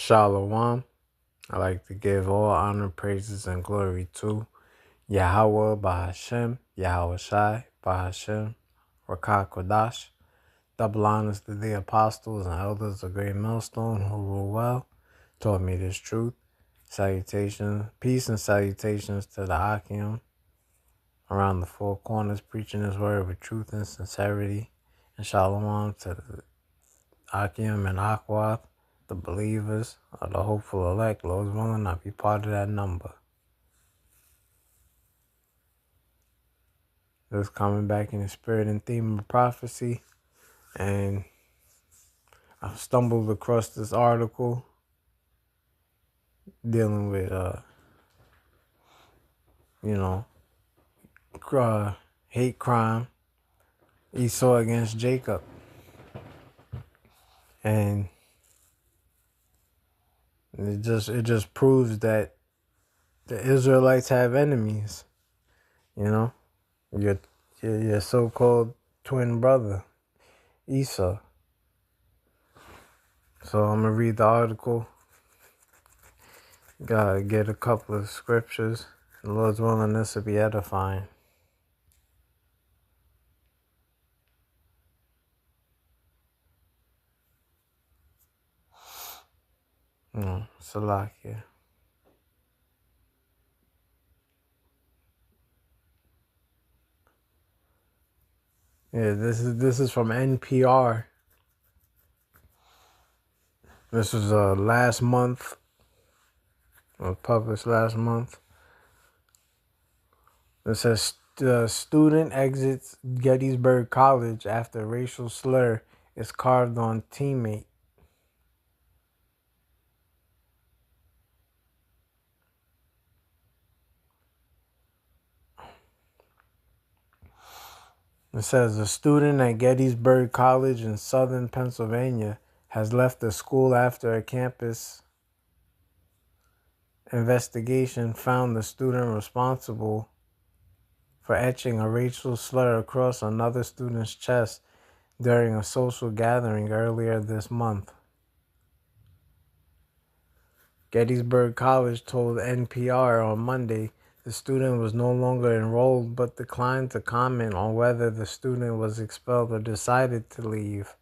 Shalom. I like to give all honor, praises, and glory to Yahweh Bahashem, Yahweh Shai, Bahashem, Rakah Kodash. Double honors to the apostles and elders of Great Millstone who rule well, taught me this truth. Salutations, peace and salutations to the Akim around the four corners, preaching his word with truth and sincerity. And shalom to the Akim and Akwath, the believers of the hopeful elect. Lord's willing, I'll be part of that number. Just coming back in the spirit and theme of prophecy, and I stumbled across this article dealing with, hate crime, Esau against Jacob, and it just proves that the Israelites have enemies. You know, your so-called twin brother, Esau. So I'm gonna read the article. Gotta get a couple of scriptures. The Lord's willing, this will be edifying. Salakia. Yeah, this is from NPR. This was last month. It was published last month. It says student exits Gettysburg College after racial slur is carved on teammate. It says a student at Gettysburg College in southern Pennsylvania has left the school after a campus investigation found the student responsible for etching a racial slur across another student's chest during a social gathering earlier this month. Gettysburg College told NPR on Monday the student was no longer enrolled but declined to comment on whether the student was expelled or decided to leave,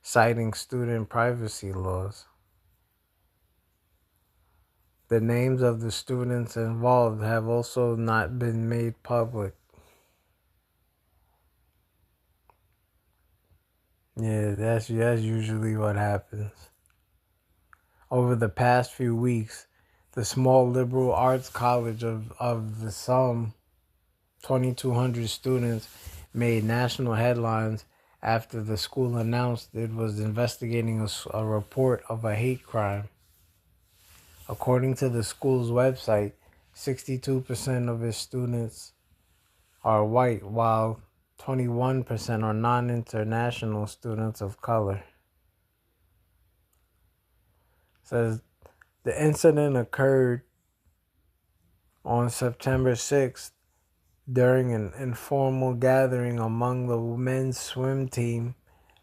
citing student privacy laws. The names of the students involved have also not been made public. Yeah, that's usually what happens. Over the past few weeks, the small liberal arts college of the some 2,200 students made national headlines after the school announced it was investigating a report of a hate crime. According to the school's website, 62% of its students are white, while 21% are non-international students of color. It says the incident occurred on September 6th during an informal gathering among the men's swim team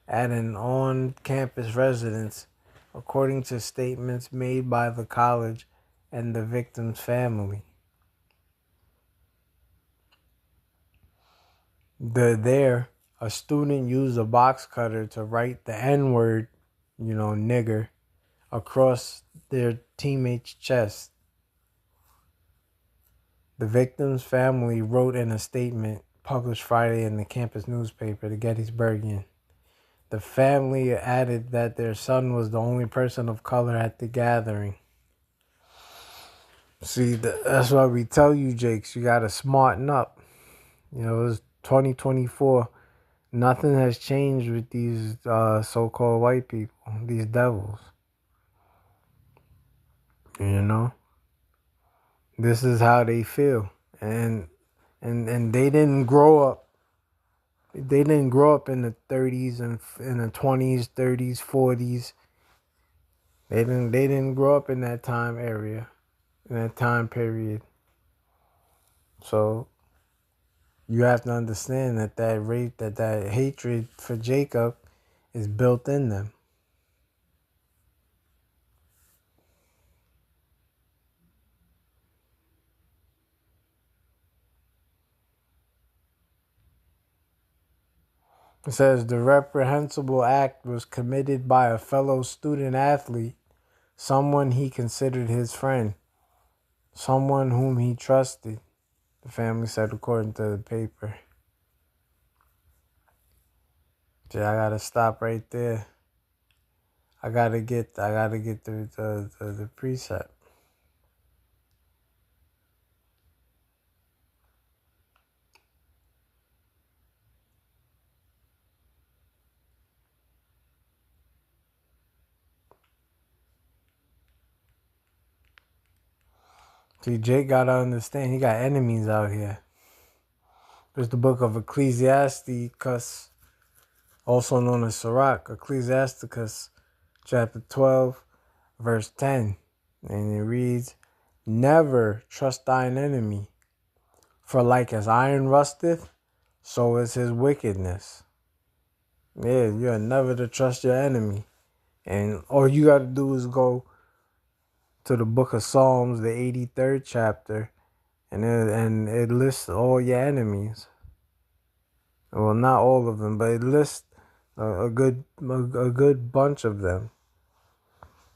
at an on-campus residence, according to statements made by the college and the victim's family. A student used a box cutter to write the N-word, nigger, across their teammate's chest. The victim's family wrote in a statement published Friday in the campus newspaper, the Gettysburgian. The family added that their son was the only person of color at the gathering. See, that's why we tell you, Jakes, you got to smarten up. It's 2024. Nothing has changed with these so-called white people, these devils. This is how they feel. And they didn't grow up. They didn't grow up in the 30s and in the 20s, 30s, 40s. They didn't grow up in that time area, in that time period. So you have to understand that hatred for Jacob is built in them. It says the reprehensible act was committed by a fellow student athlete, someone he considered his friend, someone whom he trusted, the family said according to the paper. See, I gotta stop right there. I gotta get the precept. See, Jake gotta understand he got enemies out here. There's the book of Ecclesiasticus, also known as Sirach, Ecclesiasticus, chapter 12, verse 10. And it reads, "Never trust thine enemy, for like as iron rusteth, so is his wickedness." Yeah, you're never to trust your enemy. And all you got to do is go to the book of Psalms, the 83rd chapter, and it lists all your enemies. Well, not all of them, but it lists a good bunch of them.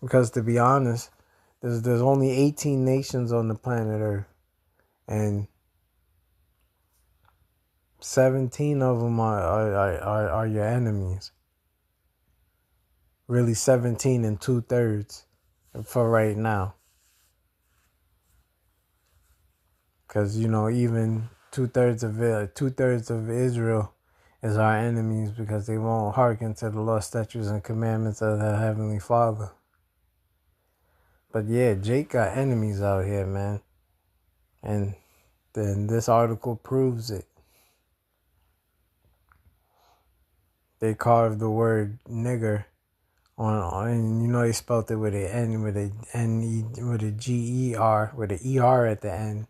Because to be honest, there's only 18 nations on the planet Earth, and 17 of them are your enemies. Really, 17 and 2/3 for right now. Because even two-thirds of Israel is our enemies because they won't hearken to the law, statutes, and commandments of the Heavenly Father. But yeah, Jake got enemies out here, man. And then this article proves it. They carved the word nigger on and they spelled it with a N, with a N-E, with a G-E-R, with an E-R at the end.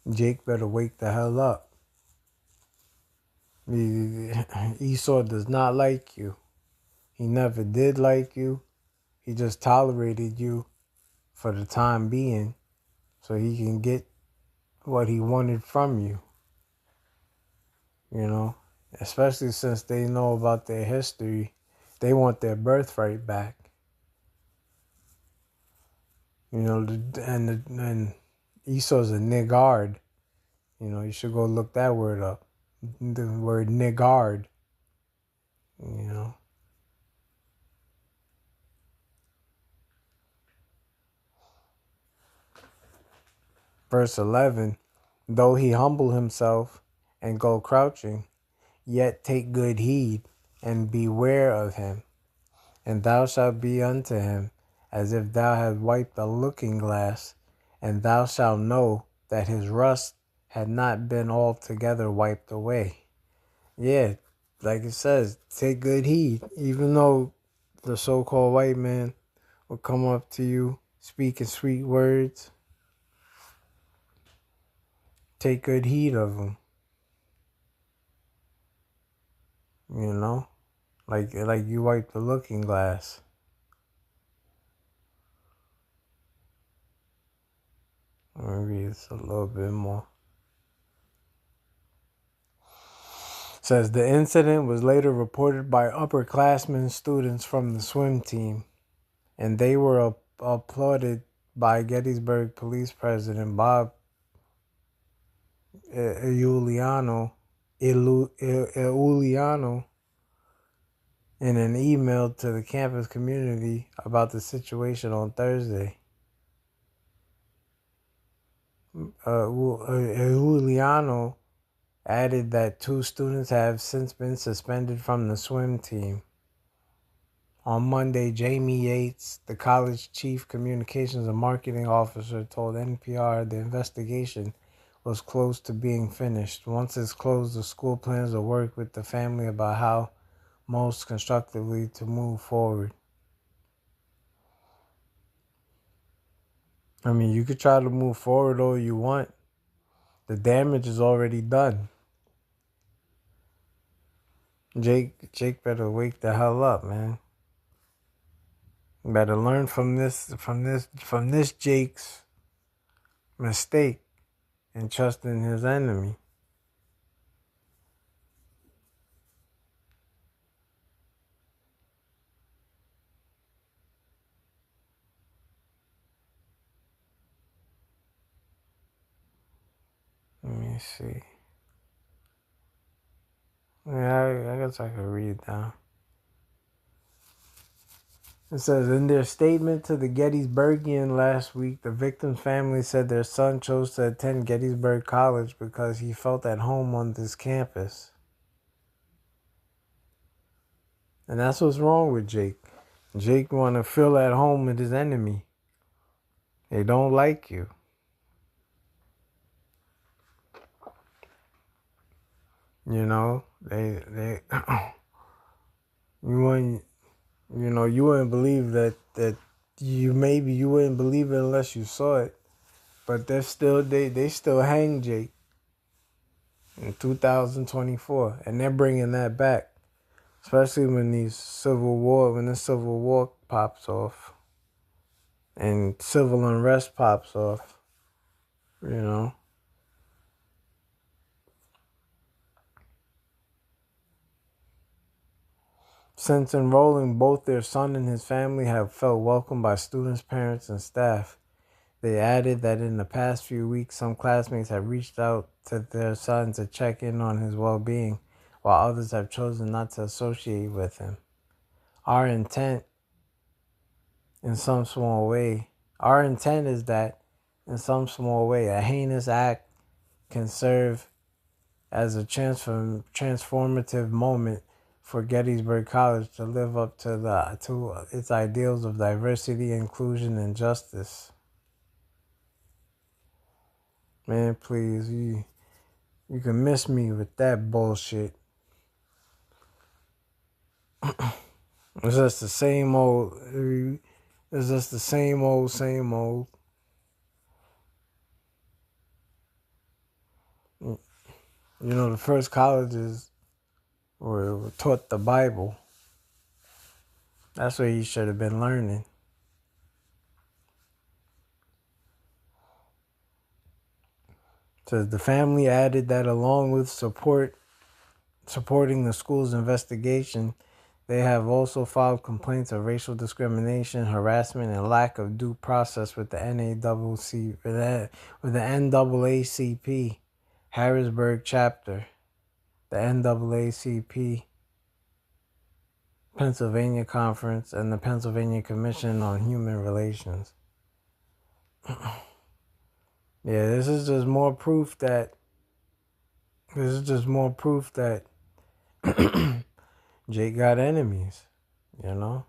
Jake better wake the hell up. Esau does not like you. He never did like you. He just tolerated you for the time being so he can get what he wanted from you. Especially since they know about their history. They want their birthright back. And Esau's a niggard. You should go look that word up. The word niggard. Verse 11, though he humble himself and go crouching, yet take good heed and beware of him. And thou shalt be unto him as if thou had wiped a looking glass, and thou shalt know that his rust had not been altogether wiped away. Yeah, like it says, take good heed. Even though the so-called white man will come up to you speaking sweet words, take good heed of him. Like you wipe the looking glass. Let me read this a little bit more. It says the incident was later reported by upperclassmen students from the swim team, and they were applauded by Gettysburg Police President Bob Iuliano in an email to the campus community about the situation on Thursday. Iuliano added that 2 students have since been suspended from the swim team. On Monday, Jamie Yates, the college chief communications and marketing officer, told NPR the investigation was close to being finished. Once it's closed, the school plans to work with the family about how most constructively to move forward. I mean, you could try to move forward all you want. The damage is already done. Jake better wake the hell up, man. You better learn from this Jake's mistake. and trusting his enemy. Let me see. Yeah, I guess I could read down. It says, in their statement to the Gettysburgian last week, the victim's family said their son chose to attend Gettysburg College because he felt at home on this campus. And that's what's wrong with Jake. Jake want to feel at home with his enemy. They don't like you. You know, they you wouldn't believe that you wouldn't believe it unless you saw it. But they still hang Jake in 2024, and they're bringing that back, especially when the Civil War pops off and civil unrest pops off. You know, since enrolling, both their son and his family have felt welcomed by students, parents, and staff. They added that in the past few weeks, some classmates have reached out to their son to check in on his well-being, while others have chosen not to associate with him. Our intent is that, in some small way, a heinous act can serve as a transformative moment for Gettysburg College to live up to its ideals of diversity, inclusion, and justice. Man, please, you can miss me with that bullshit. It's just the same old. It's just the same old, same old. You know, the first colleges were taught the Bible. That's what he should have been learning. So the family added that along with supporting the school's investigation, they have also filed complaints of racial discrimination, harassment, and lack of due process with the NAACP Harrisburg chapter, the NAACP Pennsylvania Conference, and the Pennsylvania Commission on Human Relations. Yeah, this is just more proof that Jake got enemies, you know?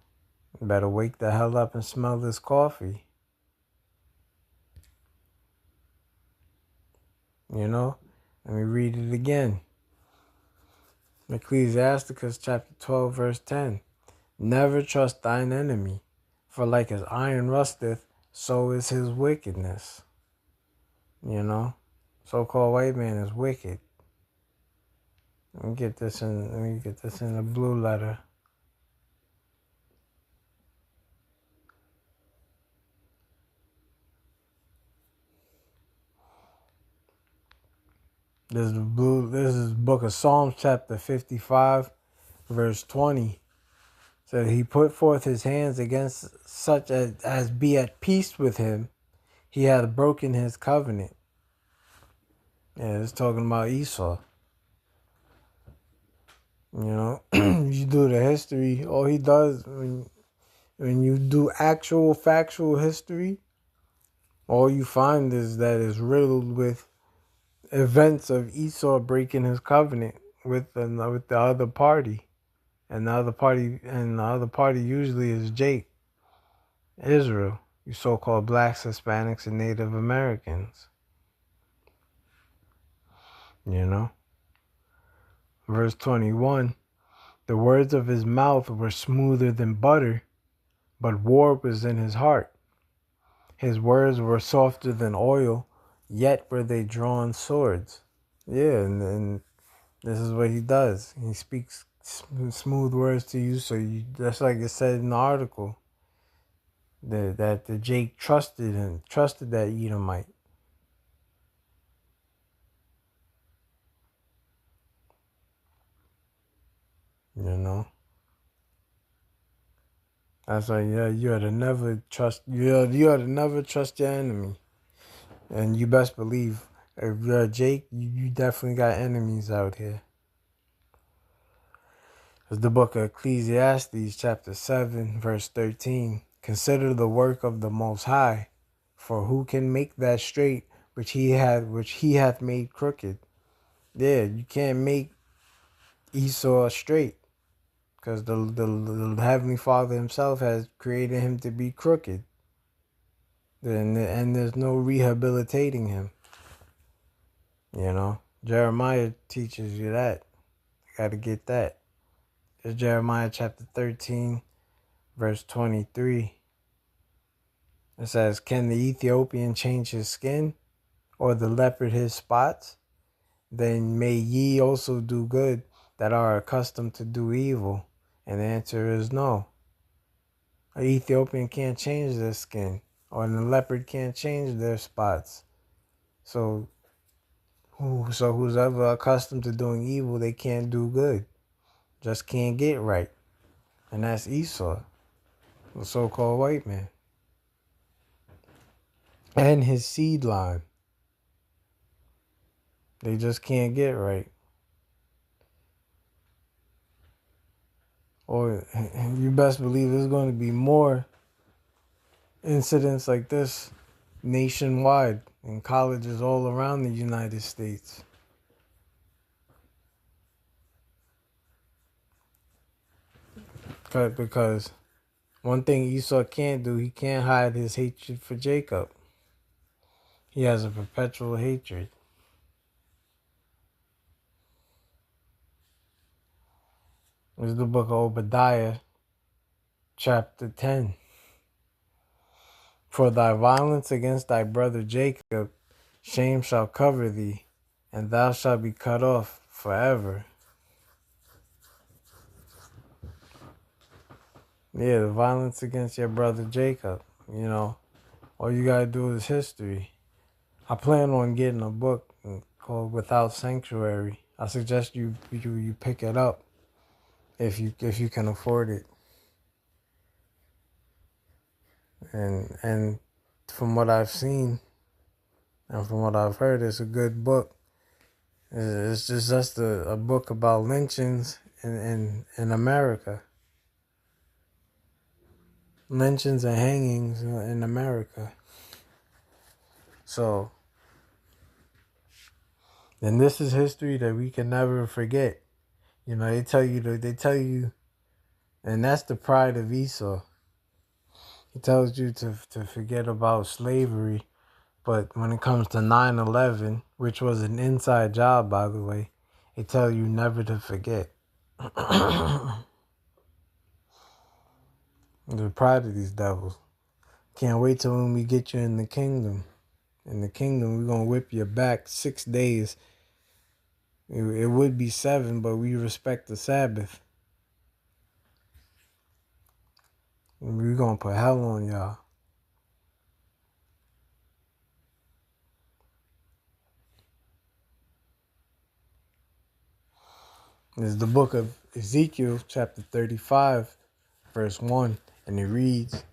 Better wake the hell up and smell this coffee. You know? Let me read it again. Ecclesiasticus chapter 12, verse 10. Never trust thine enemy, for like as iron rusteth, so is his wickedness. You know? So-called white man is wicked. Let me get this in a blue letter. This is book of Psalms chapter 55, verse 20. So he put forth his hands against such as be at peace with him. He hath broken his covenant. Yeah, it's talking about Esau. You know, you do the history. All he does when you do actual factual history, all you find is that it's riddled with events of Esau breaking his covenant with the other party, and the other party usually is Jake, Israel, you so-called blacks, Hispanics, and Native Americans. You know, verse 21. The words of his mouth were smoother than butter, but war was in his heart. His words were softer than oil, yet were they drawn swords. Yeah, and this is what he does. He speaks smooth words to you, so that's like it said in the article. That the Jake trusted that Edomite. You know, that's why you ought to never trust. You ought to never trust your enemy, and you best believe if you're Jake, you definitely got enemies out here. It's the book of Ecclesiastes, chapter 7, verse 13. Consider the work of the Most High, for who can make that straight which he hath made crooked? Yeah, you can't make Esau straight, because the Heavenly Father himself has created him to be crooked. And there's no rehabilitating him. You know, Jeremiah teaches you that. You got to get that. It's Jeremiah chapter 13, verse 23. It says, can the Ethiopian change his skin, or the leopard his spots? Then may ye also do good that are accustomed to do evil. And the answer is no. An Ethiopian can't change their skin, or the leopard can't change their spots. So who's ever accustomed to doing evil, they can't do good. Just can't get right. And that's Esau, the so-called white man. And his seed line. They just can't get right. Or you best believe there's going to be more incidents like this nationwide in colleges all around the United States. Because one thing Esau can't do, he can't hide his hatred for Jacob. He has a perpetual hatred. This is the book of Obadiah, chapter 10. For thy violence against thy brother Jacob, shame shall cover thee, and thou shalt be cut off forever. Yeah, the violence against your brother Jacob, you know, all you gotta do is history. I plan on getting a book called Without Sanctuary. I suggest you pick it up if you can afford it. And from what I've seen and from what I've heard, it's a good book. It's just a book about lynchings in America. Lynchings and hangings in America. So, and this is history that we can never forget. You know, they tell you, and that's the pride of Esau. He tells you to forget about slavery, but when it comes to 9/11, which was an inside job, by the way, they tell you never to forget. The pride of these devils. Can't wait till when we get you in the kingdom. In the kingdom, we're going to whip you back 6 days. It would be 7, but we respect the Sabbath. We're going to put hell on y'all. This is the book of Ezekiel, chapter 35, verse 1, and it reads,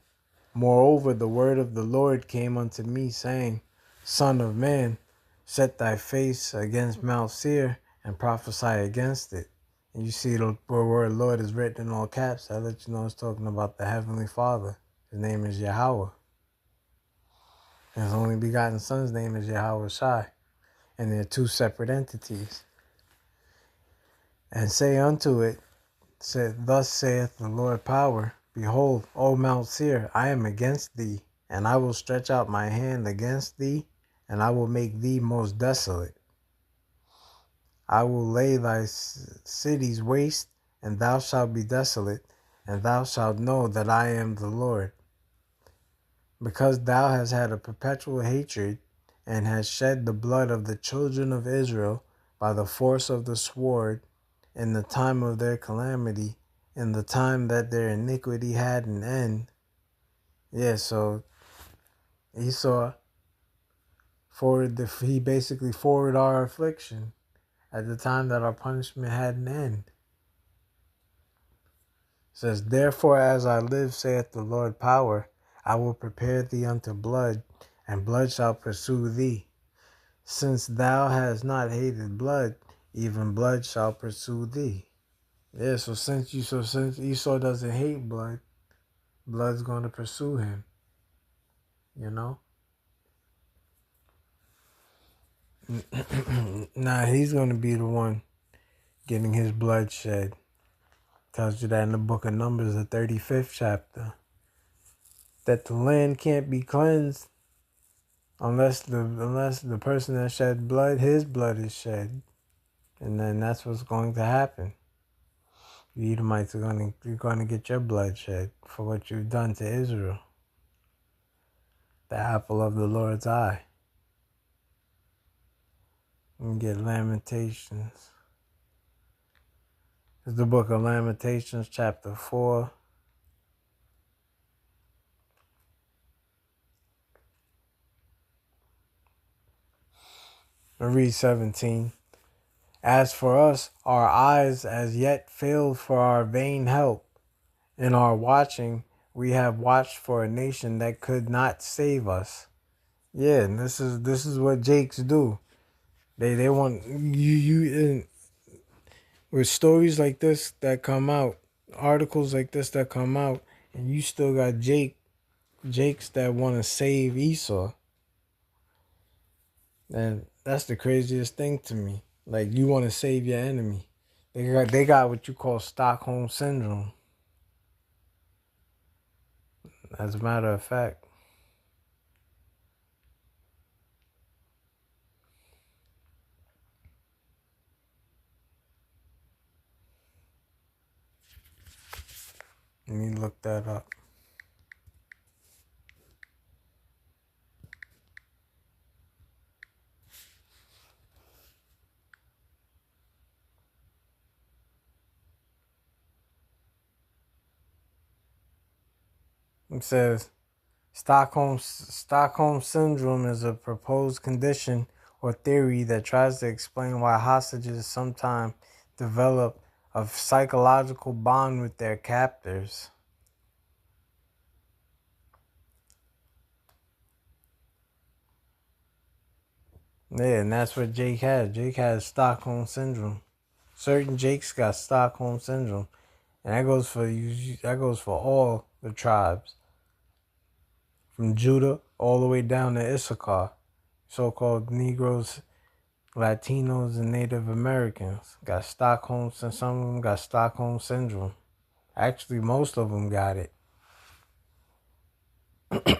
moreover, the word of the Lord came unto me, saying, Son of man, set thy face against Mount Seir, and prophesy against it. And you see the word Lord is written in all caps. I let you know it's talking about the Heavenly Father. His name is Yahweh. His only begotten Son's name is Yahweh Shai. And they're two separate entities. And say unto it, thus saith the Lord power, behold, O Mount Seir, I am against thee, and I will stretch out my hand against thee, and I will make thee most desolate. I will lay thy cities waste, and thou shalt be desolate, and thou shalt know that I am the Lord. Because thou hast had a perpetual hatred, and hast shed the blood of the children of Israel by the force of the sword, in the time of their calamity, in the time that their iniquity had an end. Yeah, so Esau he basically forwarded our affliction at the time that our punishment had an end. says, therefore, as I live, saith the Lord power, I will prepare thee unto blood, and blood shall pursue thee. Since thou hast not hated blood, even blood shall pursue thee. Yeah, so since Esau doesn't hate blood, blood's going to pursue him. You know? Nah, he's going to be the one getting his blood shed. Tells you that in the book of Numbers, the 35th chapter. That the land can't be cleansed unless the person that shed blood, his blood is shed. And then that's what's going to happen. You Edomites you're going to get your blood shed for what you've done to Israel. The apple of the Lord's eye. And get Lamentations. It's the book of Lamentations, chapter 4. I read 17. As for us, our eyes as yet failed for our vain help. In our watching, we have watched for a nation that could not save us. Yeah, and this is what Jakes do. They want you with stories like this that come out, articles like this that come out, and you still got Jakes that want to save Esau. And that's the craziest thing to me. Like, you want to save your enemy. They got what you call Stockholm Syndrome. As a matter of fact. Let me look that up. It says, Stockholm Syndrome is a proposed condition or theory that tries to explain why hostages sometimes develop a psychological bond with their captors. Yeah, and that's what Jake has. Jake has Stockholm Syndrome. Certain Jakes got Stockholm Syndrome. And that goes for all the tribes. From Judah all the way down to Issachar. So-called Negroes, Latinos, and Native Americans got Stockholm, and some of them got Stockholm Syndrome. Actually, most of them got it.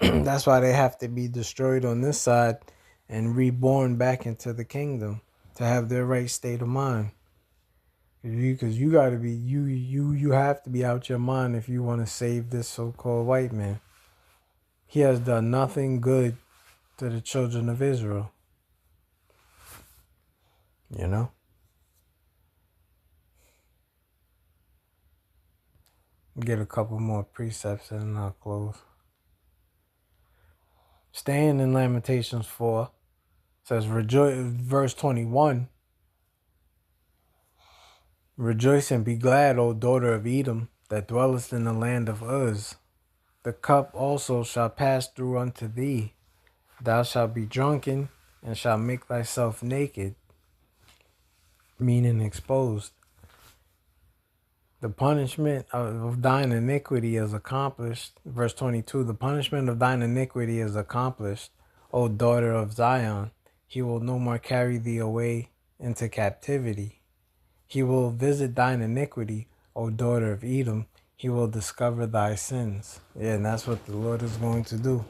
That's why they have to be destroyed on this side and reborn back into the kingdom to have their right state of mind. Because you got to be, you have to be out your mind if you want to save this so-called white man. He has done nothing good to the children of Israel. You know? Get a couple more precepts and then I'll close. Staying in Lamentations 4, says, verse 21, rejoice and be glad, O daughter of Edom, that dwellest in the land of Uz. The cup also shall pass through unto thee. Thou shalt be drunken, and shalt make thyself naked, meaning exposed. The punishment of thine iniquity is accomplished. Verse 22, the punishment of thine iniquity is accomplished, O daughter of Zion. He will no more carry thee away into captivity. He will visit thine iniquity, O daughter of Edom. He will discover thy sins. Yeah, and that's what the Lord is going to do.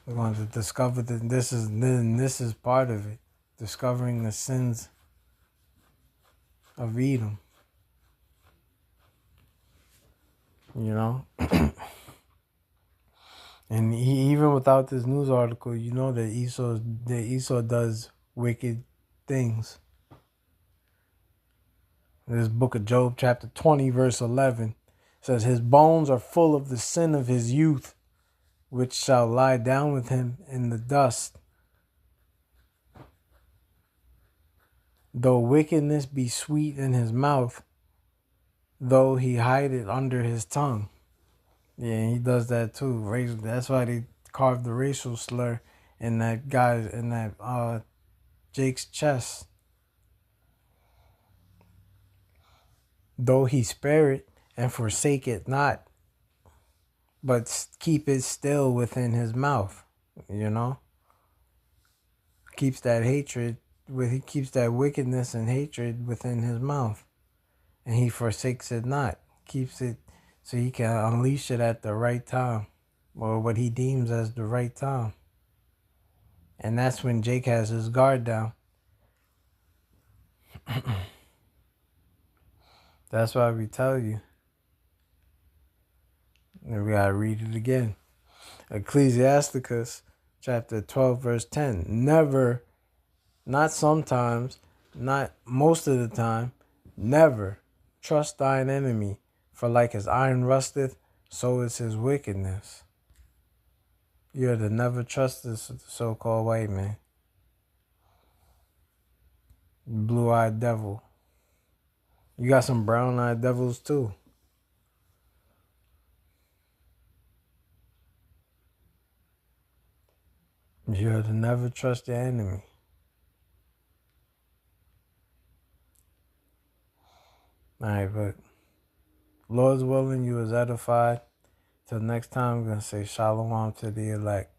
We're going to discover that this is part of it. Discovering the sins of Edom. You know? And even without this news article, you know that Esau does wicked things. This book of Job, chapter 20, verse 11, says, his bones are full of the sin of his youth, which shall lie down with him in the dust. Though wickedness be sweet in his mouth, though he hide it under his tongue. Yeah, he does that too. That's why they carved the racial slur in that Jake's chest. Though he spare it and forsake it not, but keep it still within his mouth. You know, keeps that hatred he keeps that wickedness and hatred within his mouth, and he forsakes it not. Keeps it so he can unleash it at the right time, or what he deems as the right time. And that's when Jake has his guard down. That's why we tell you. And we gotta read it again. Ecclesiasticus chapter 12, verse 10. Never, not sometimes, not most of the time, never trust thine enemy, for like as iron rusteth, so is his wickedness. You're to never trust this so-called white man. Blue-eyed devil. You got some brown-eyed devils too. You're to never trust your enemy. Alright, but Lord's willing, you was edified. Till next time, I'm going to say shalom to the elect.